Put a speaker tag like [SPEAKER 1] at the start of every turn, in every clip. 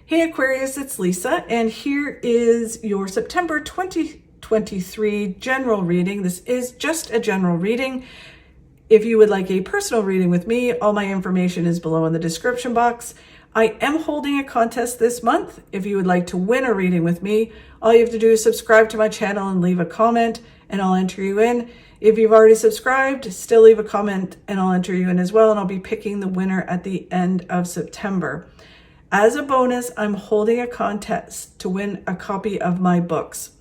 [SPEAKER 1] Hey Aquarius, it's Lisa, and here is your September 2023 general reading. This is just a general reading. If you would like a personal reading with me, all my information is below in the description box. I am holding a contest this month. If you would like to win a reading with me, all you have to do is subscribe to my channel and leave a comment, and I'll enter you in. If you've already subscribed, still leave a comment and I'll enter you in as well, and I'll be picking the winner at the end of September. As a bonus, I'm holding a contest to win a copy of my books.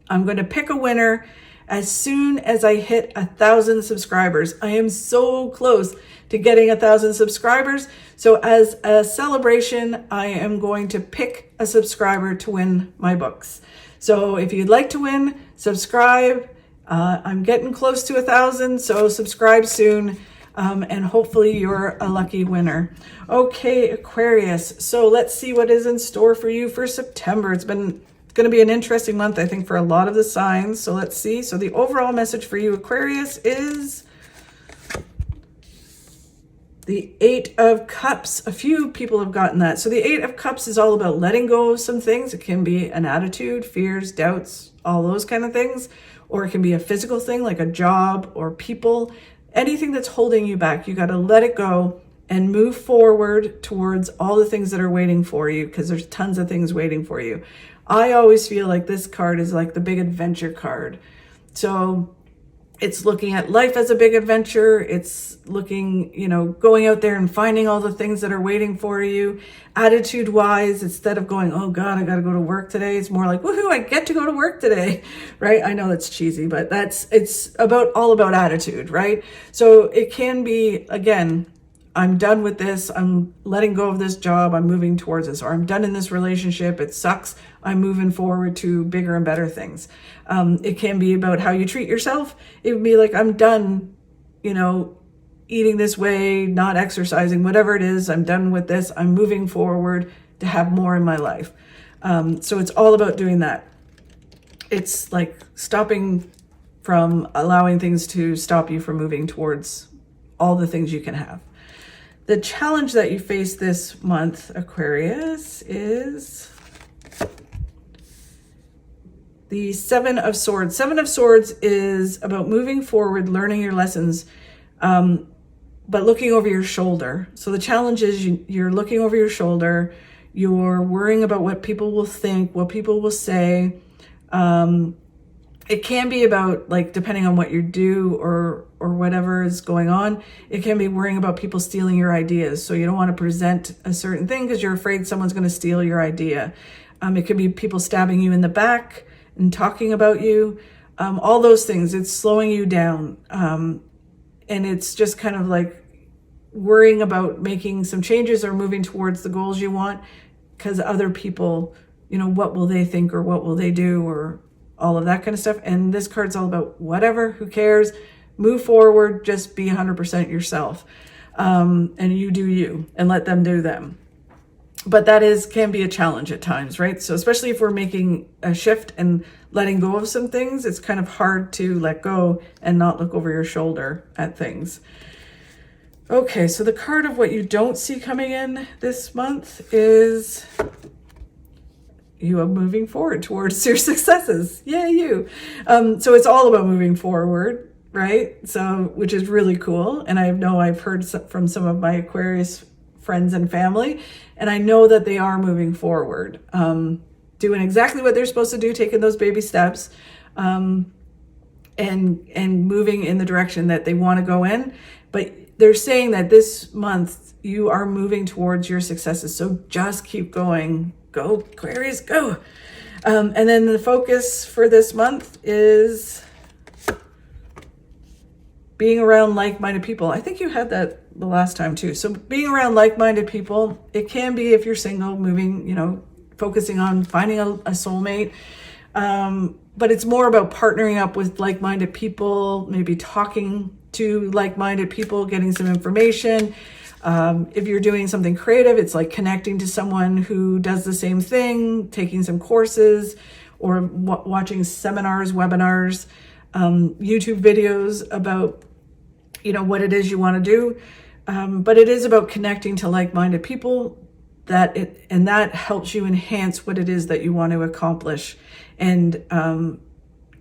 [SPEAKER 1] I'm going to pick a winner as soon as I hit 1,000 subscribers. I am so close to getting 1,000 subscribers. So as a celebration, I am going to pick a subscriber to win my books. So if you'd like to win, subscribe. I'm getting close to 1,000, so subscribe soon. And hopefully you're a lucky winner. Okay, Aquarius. So let's see what is in store for you for September. It's going to be an interesting month, I think, for a lot of the signs. So let's see. So the overall message for you, Aquarius, is the Eight of Cups. A few people have gotten that. So the Eight of Cups is all about letting go of some things. It can be an attitude, fears, doubts, all those kind of things. Or it can be a physical thing like a job or people. Anything that's holding you back, you got to let it go and move forward towards all the things that are waiting for you, because there's tons of things waiting for you. I always feel like this card is like the big adventure card. So it's looking at life as a big adventure. It's looking, going out there and finding all the things that are waiting for you. Attitude wise, instead of going, oh God, I got to go to work today, it's more like, woohoo, I get to go to work today, right? I know that's cheesy, but it's all about attitude, right? So it can be, again, I'm done with this. I'm letting go of this job. I'm moving towards this, or I'm done in this relationship. It sucks. I'm moving forward to bigger and better things. It can be about how you treat yourself. It would be like, I'm done, eating this way, not exercising, whatever it is. I'm done with this. I'm moving forward to have more in my life. So it's all about doing that. It's like stopping from allowing things to stop you from moving towards all the things you can have. The challenge that you face this month, Aquarius, is the Seven of Swords. Seven of Swords is about moving forward, learning your lessons, but looking over your shoulder. So the challenge is you're looking over your shoulder. You're worrying about what people will think, what people will say. It can be about, like, depending on what you do or whatever is going on, it can be worrying about people stealing your ideas. So you don't want to present a certain thing because you're afraid someone's going to steal your idea. It could be people stabbing you in the back and talking about you. All those things, it's slowing you down. And it's just kind of like worrying about making some changes or moving towards the goals you want, because other people, what will they think or what will they do, or all of that kind of stuff. And this card's all about whatever, who cares, move forward, just be 100% yourself. And you do you and let them do them. But that can be a challenge at times, right? So especially if we're making a shift and letting go of some things, it's kind of hard to let go and not look over your shoulder at things. Okay, so the card of what you don't see coming in this month is you are moving forward towards your successes. Yeah, you. So it's all about moving forward, right? So, which is really cool. And I've heard from some of my Aquarius friends and family, and I know that they are moving forward, doing exactly what they're supposed to do, taking those baby steps, and moving in the direction that they want to go in. But they're saying that this month you are moving towards your successes. So just keep going. Go, Aquarius, go. And then the focus for this month is being around like-minded people. I think you had that the last time too. So being around like-minded people, it can be, if you're single, moving, focusing on finding a soulmate. But it's more about partnering up with like-minded people, maybe talking to like-minded people, getting some information. If you're doing something creative, it's like connecting to someone who does the same thing, taking some courses, or watching seminars, webinars, YouTube videos about, what it is you want to do. But it is about connecting to like-minded people that helps you enhance what it is that you want to accomplish. And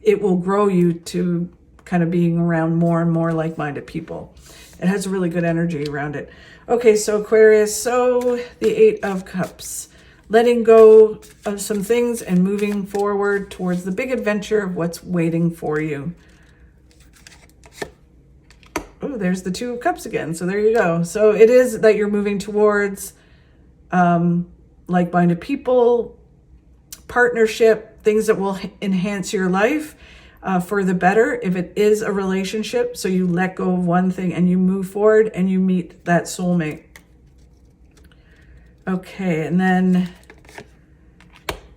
[SPEAKER 1] it will grow you to kind of being around more and more like-minded people. It has a really good energy around it. Okay, so Aquarius, so the Eight of Cups. Letting go of some things and moving forward towards the big adventure of what's waiting for you. Oh, there's the Two of Cups again. So there you go. So it is that you're moving towards like-minded people, partnership, things that will enhance your life for the better. If it is a relationship, so you let go of one thing and you move forward and you meet that soulmate. Okay, and then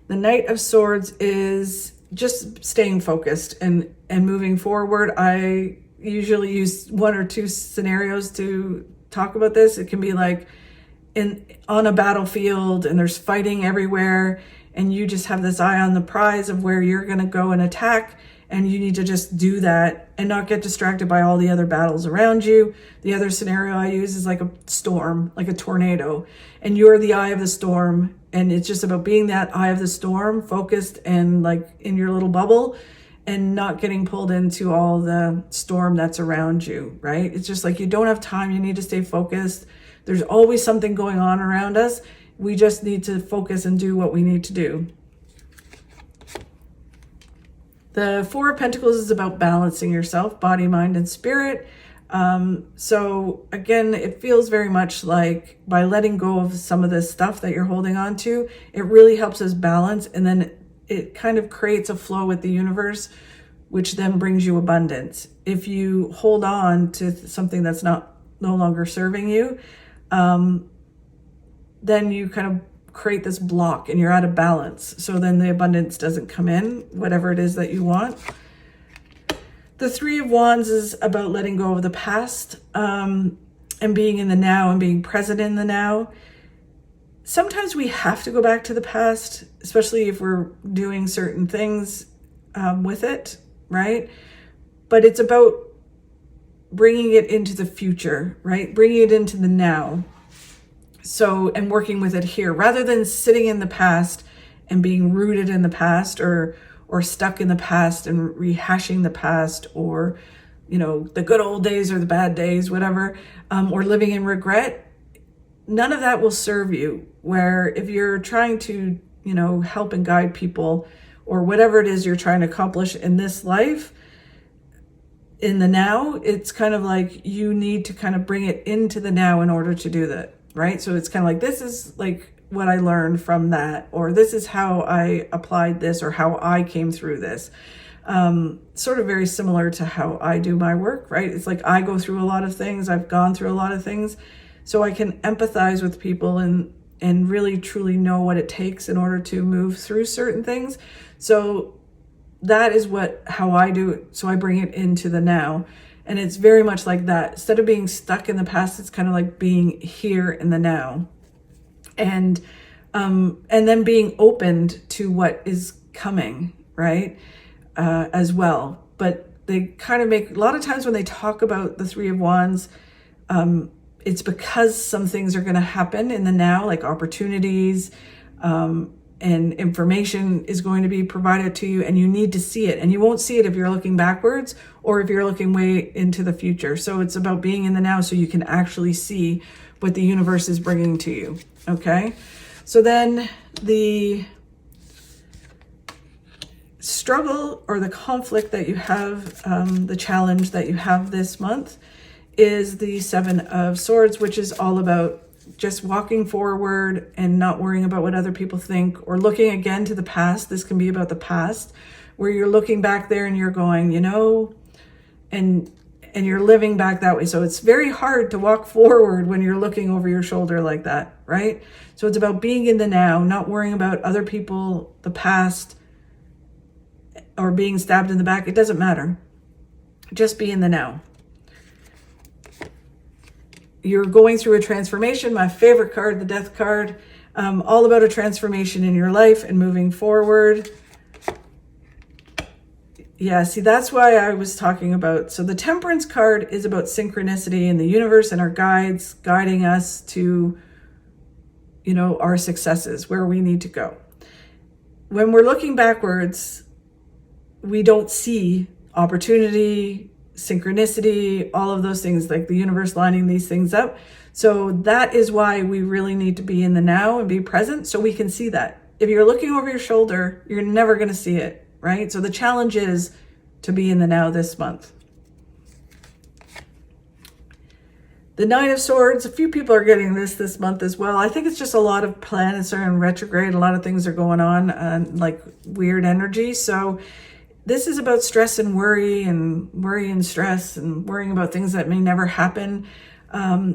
[SPEAKER 1] the Knight of Swords is just staying focused and moving forward. I usually use one or two scenarios to talk about this. It can be like on a battlefield and there's fighting everywhere and you just have this eye on the prize of where you're going to go and attack, and you need to just do that and not get distracted by all the other battles around you. The other scenario I use is like a storm, like a tornado, and you're the eye of the storm, and it's just about being that eye of the storm, focused and like in your little bubble, and not getting pulled into all the storm that's around you, right? It's just like you don't have time. You need to stay focused. There's always something going on around us. We just need to focus and do what we need to do. The Four of Pentacles is about balancing yourself, body, mind, and spirit. So again, it feels very much like by letting go of some of this stuff that you're holding on to, it really helps us balance, and then it kind of creates a flow with the universe, which then brings you abundance. If you hold on to something that's no longer serving you, then you kind of create this block and you're out of balance. So then the abundance doesn't come in, whatever it is that you want. The Three of Wands is about letting go of the past and being in the now and being present in the now. Sometimes we have to go back to the past, especially if we're doing certain things with it, right? But it's about bringing it into the future, right? Bringing it into the now. So, and working with it here, rather than sitting in the past and being rooted in the past, or stuck in the past and rehashing the past, or, you know, the good old days or the bad days, whatever, or living in regret. None of that will serve you. Where if you're trying to, you know, help and guide people, or whatever it is you're trying to accomplish in this life, in the now, it's kind of like you need to kind of bring it into the now in order to do that. Right? So it's kind of like, this is like what I learned from that, or this is how I applied this, or how I came through this. Sort of very similar to how I do my work, right? It's like I go through a lot of things. I've gone through a lot of things, so I can empathize with people and really truly know what it takes in order to move through certain things. So that is how I do it. So I bring it into the now. And it's very much like that. Instead of being stuck in the past, it's kind of like being here in the now. And then being opened to what is coming, right? As well. But they kind of make, a lot of times when they talk about the Three of Wands, it's because some things are going to happen in the now, like opportunities, and information is going to be provided to you, and you need to see it. And you won't see it if you're looking backwards or if you're looking way into the future. So it's about being in the now so you can actually see what the universe is bringing to you. Okay. So then the struggle or the conflict that you have, the challenge that you have this month is the Seven of Swords, which is all about just walking forward and not worrying about what other people think, or looking again to the past. This can be about the past, where you're looking back there and you're going, you know, and you're living back that way. So it's very hard to walk forward when you're looking over your shoulder like that, right? So it's about being in the now, not worrying about other people, the past, or being stabbed in the back. It doesn't matter. Just be in the now. You're going through a transformation. My favorite card, the Death card, all about a transformation in your life and moving forward. Yeah, see, that's why I was talking about. So the Temperance card is about synchronicity in the universe and our guides guiding us to our successes, where we need to go. When we're looking backwards, we don't see opportunity, synchronicity, all of those things, like the universe lining these things up. So that is why we really need to be in the now and be present so we can see that. If you're looking over your shoulder, you're never going to see it, right? So the challenge is to be in the now this month. The Nine of Swords, a few people are getting this month as well. I think it's just a lot of planets are in retrograde. A lot of things are going on, like weird energy. So this is about stress and worry and stress and worrying about things that may never happen.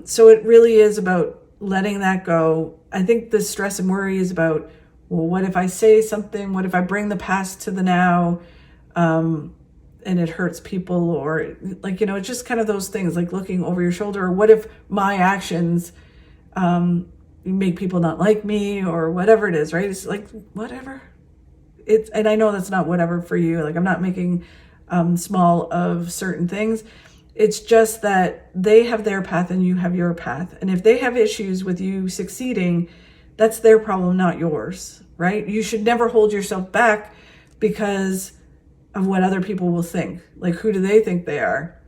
[SPEAKER 1] So it really is about letting that go. I think the stress and worry is about, well, what if I say something? What if I bring the past to the now? And it hurts people, or like, it's just kind of those things, like looking over your shoulder. Or what if my actions make people not like me, or whatever it is, right? It's like, whatever. And I know that's not whatever for you. Like, I'm not making small of certain things. It's just that they have their path and you have your path. And if they have issues with you succeeding, that's their problem, not yours, right? You should never hold yourself back because of what other people will think. Like, who do they think they are?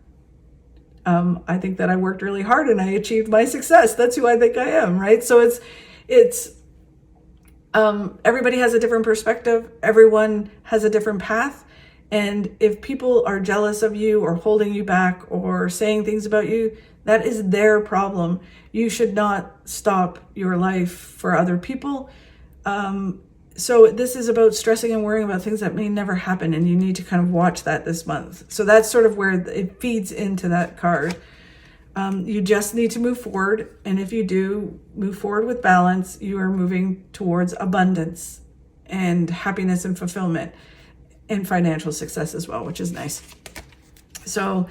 [SPEAKER 1] I think that I worked really hard and I achieved my success. That's who I think I am, right? So it's everybody has a different perspective. Everyone has a different path. And if people are jealous of you or holding you back or saying things about you, that is their problem. You should not stop your life for other people. So this is about stressing and worrying about things that may never happen, and you need to kind of watch that this month. So that's sort of where it feeds into that card. You just need to move forward, and if you do move forward with balance, you are moving towards abundance and happiness and fulfillment and financial success as well, which is nice. So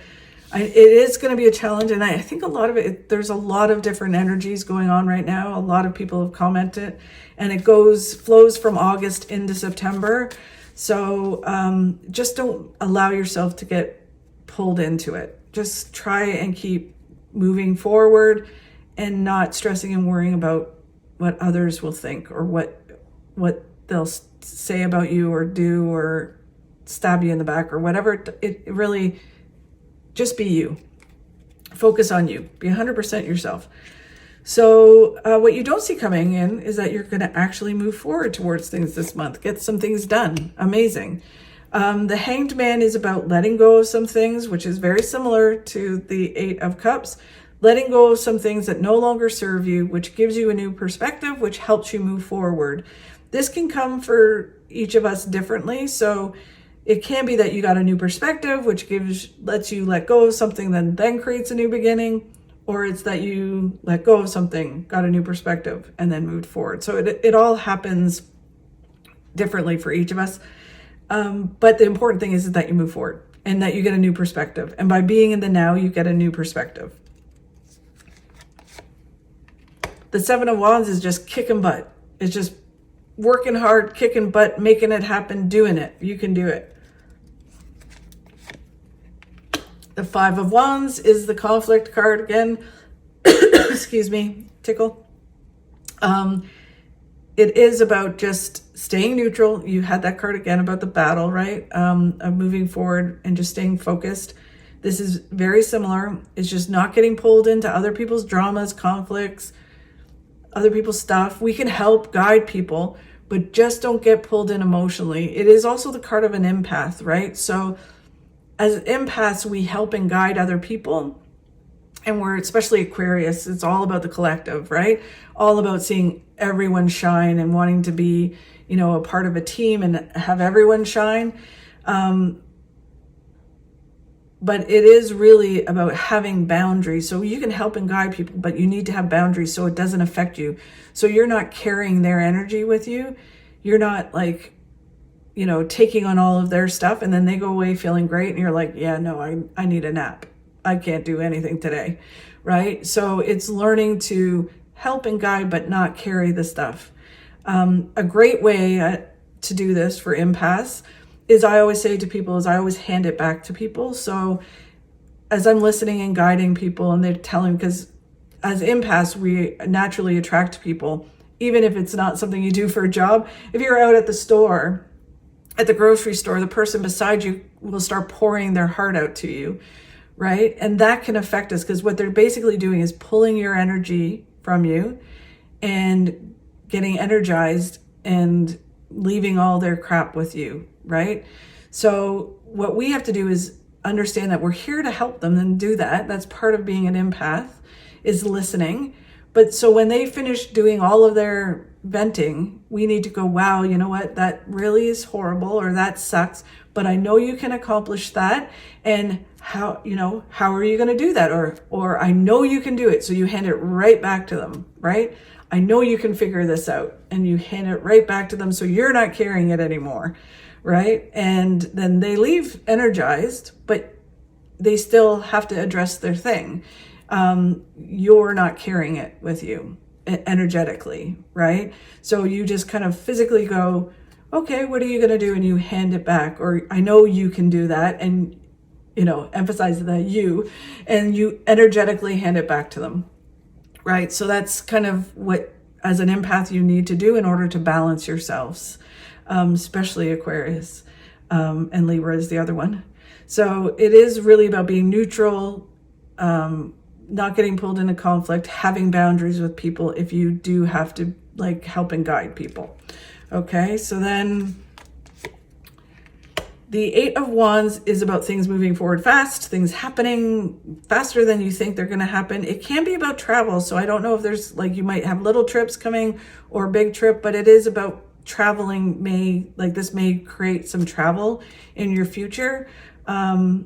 [SPEAKER 1] it is going to be a challenge, and I think a lot of it, there's a lot of different energies going on right now. A lot of people have commented, and it flows from August into September. So just don't allow yourself to get pulled into it. Just try and keep moving forward and not stressing and worrying about what others will think or what they'll say about you or do or stab you in the back or whatever. It really, just be you. Focus on you. Be 100% yourself. So what you don't see coming in is that you're going to actually move forward towards things this month. Get some things done. Amazing. The Hanged Man is about letting go of some things, which is very similar to the Eight of Cups. Letting go of some things that no longer serve you, which gives you a new perspective, which helps you move forward. This can come for each of us differently. So it can be that you got a new perspective, which lets you let go of something that then creates a new beginning. Or it's that you let go of something, got a new perspective, and then moved forward. So it all happens differently for each of us. But the important thing is that you move forward and that you get a new perspective. And by being in the now, you get a new perspective. The Seven of Wands is just kicking butt. It's just working hard, kicking butt, making it happen, doing it. You can do it. The Five of Wands is the conflict card again. Excuse me, tickle. It is about just staying neutral. You had that card again about the battle, right? Of moving forward and just staying focused. This is very similar. It's just not getting pulled into other people's dramas, conflicts, other people's stuff. We can help guide people, but just don't get pulled in emotionally. It is also the card of an empath, right? So as empaths, we help and guide other people. And we're, especially Aquarius, it's all about the collective, right? All about seeing everyone shine and wanting to be, a part of a team and have everyone shine. But it is really about having boundaries. So you can help and guide people, but you need to have boundaries so it doesn't affect you. So you're not carrying their energy with you. You're not like, taking on all of their stuff and then they go away feeling great. And you're like, yeah, no, I need a nap. I can't do anything today, right? So it's learning to help and guide, but not carry the stuff. A great way to do this for empaths is I always say to people is I always hand it back to people. So as I'm listening and guiding people and they're telling, because as empaths, we naturally attract people even if it's not something you do for a job. If you're out at the store, at the grocery store, the person beside you will start pouring their heart out to you, right? And that can affect us, because what they're basically doing is pulling your energy from you and getting energized and leaving all their crap with you, right? So what we have to do is understand that we're here to help them and do that. That's part of being an empath, is listening. But so when they finish doing all of their venting, we need to go, wow, you know what? That really is horrible, or that sucks, but I know you can accomplish that. And how are you going to do that? Or I know you can do it. So you hand it right back to them, right? I know you can figure this out, and you hand it right back to them. So you're not carrying it anymore, right? And then they leave energized, but they still have to address their thing. You're not carrying it with you energetically, right? So you just kind of physically go, okay, what are you going to do? And you hand it back, or I know you can do that. And, emphasize that and you energetically hand it back to them, right? So that's kind of what, as an empath, you need to do in order to balance yourselves, especially Aquarius, and Libra is the other one. So it is really about being neutral, not getting pulled into conflict, having boundaries with people if you do have to help and guide people. Okay, so then the 8 of Wands is about things moving forward fast, things happening faster than you think they're going to happen. It can be about travel. So I don't know if there's you might have little trips coming or a big trip, but it is about traveling. This may create some travel in your future. They're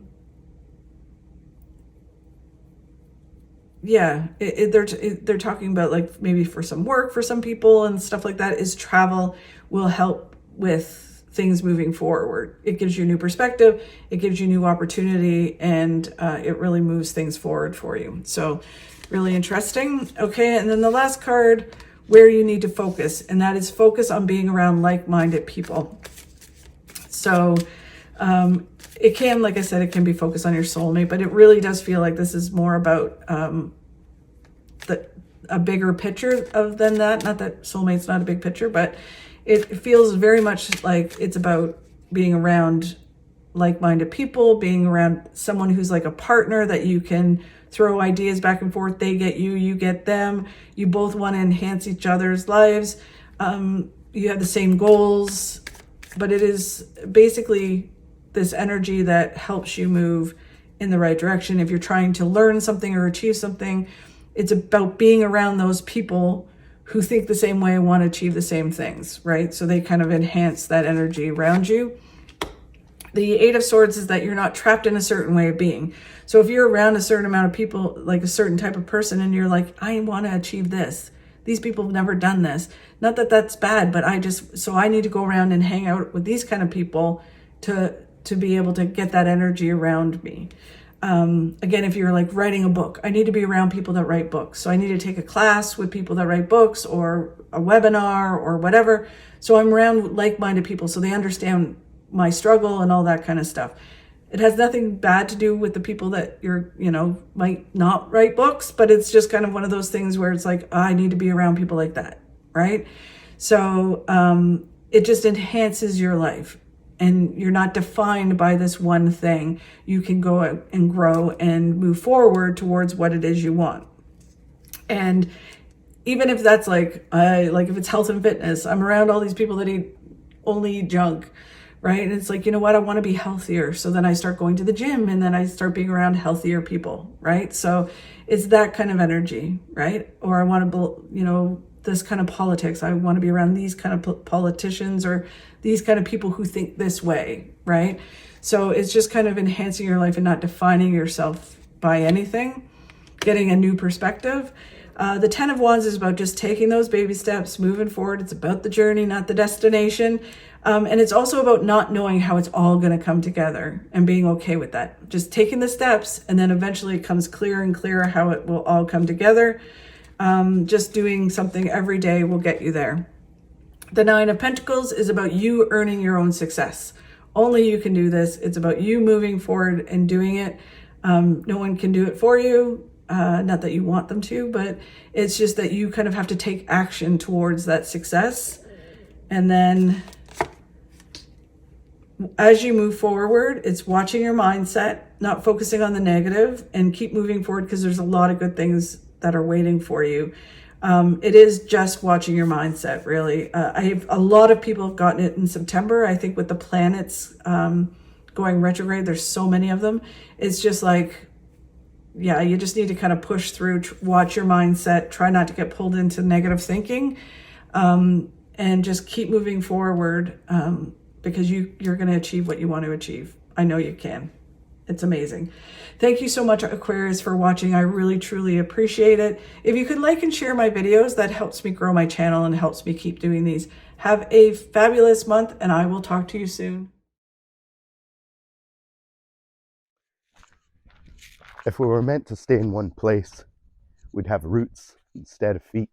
[SPEAKER 1] talking about maybe for some work for some people and stuff like that. Is travel will help with things moving forward. It gives you new perspective, it gives you new opportunity, and it really moves things forward for you. So really interesting. Okay, and then the last card, where you need to focus, and that is focus on being around like-minded people. So it can, like I said, it can be focused on your soulmate, but it really does feel like this is more about a bigger picture than that. Not that soulmate's not a big picture, but it feels very much like it's about being around like-minded people, being around someone who's like a partner that you can throw ideas back and forth. They get you, you get them. You both want to enhance each other's lives. You have the same goals, but it is basically this energy that helps you move in the right direction. If you're trying to learn something or achieve something, it's about being around those people who think the same way and want to achieve the same things, right? So they kind of enhance that energy around you. The 8 of Swords is that you're not trapped in a certain way of being. So if you're around a certain amount of people, like a certain type of person, and you're like, I want to achieve this. These people have never done this. Not that that's bad, but I need to go around and hang out with these kind of people to be able to get that energy around me. Again, if you're writing a book, I need to be around people that write books. So I need to take a class with people that write books, or a webinar or whatever. So I'm around like-minded people so they understand my struggle and all that kind of stuff. It has nothing bad to do with the people that might not write books, but it's just kind of one of those things where it's I need to be around people like that, right? So it just enhances your life. And you're not defined by this one thing. You can go out and grow and move forward towards what it is you want. And even if that's if it's health and fitness, I'm around all these people that only eat junk, right? And it's you know what, I want to be healthier. So then I start going to the gym, and then I start being around healthier people, right? So it's that kind of energy, right? Or I want to, this kind of politics. I want to be around these kind of politicians, or these kind of people who think this way, right? So it's just kind of enhancing your life and not defining yourself by anything, getting a new perspective. The 10 of Wands is about just taking those baby steps, moving forward. It's about the journey, not the destination. And it's also about not knowing how it's all going to come together and being okay with that. Just taking the steps, and then eventually it comes clearer and clearer how it will all come together. Just doing something every day will get you there. The 9 of Pentacles is about you earning your own success. Only you can do this. It's about you moving forward and doing it. No one can do it for you. Not that you want them to, but it's just that you kind of have to take action towards that success. And then as you move forward, it's watching your mindset, not focusing on the negative, and keep moving forward, because there's a lot of good things that are waiting for you. It is just watching your mindset, really. A lot of people have gotten it in September. I think with the planets going retrograde, there's so many of them. It's just like, yeah, you just need to kind of push through, watch your mindset, try not to get pulled into negative thinking, and just keep moving forward, because you're going to achieve what you want to achieve. I know you can. It's amazing. Thank you so much, Aquarius, for watching. I really, truly appreciate it. If you could like and share my videos, that helps me grow my channel and helps me keep doing these. Have a fabulous month, and I will talk to you soon.
[SPEAKER 2] If we were meant to stay in one place, we'd have roots instead of feet.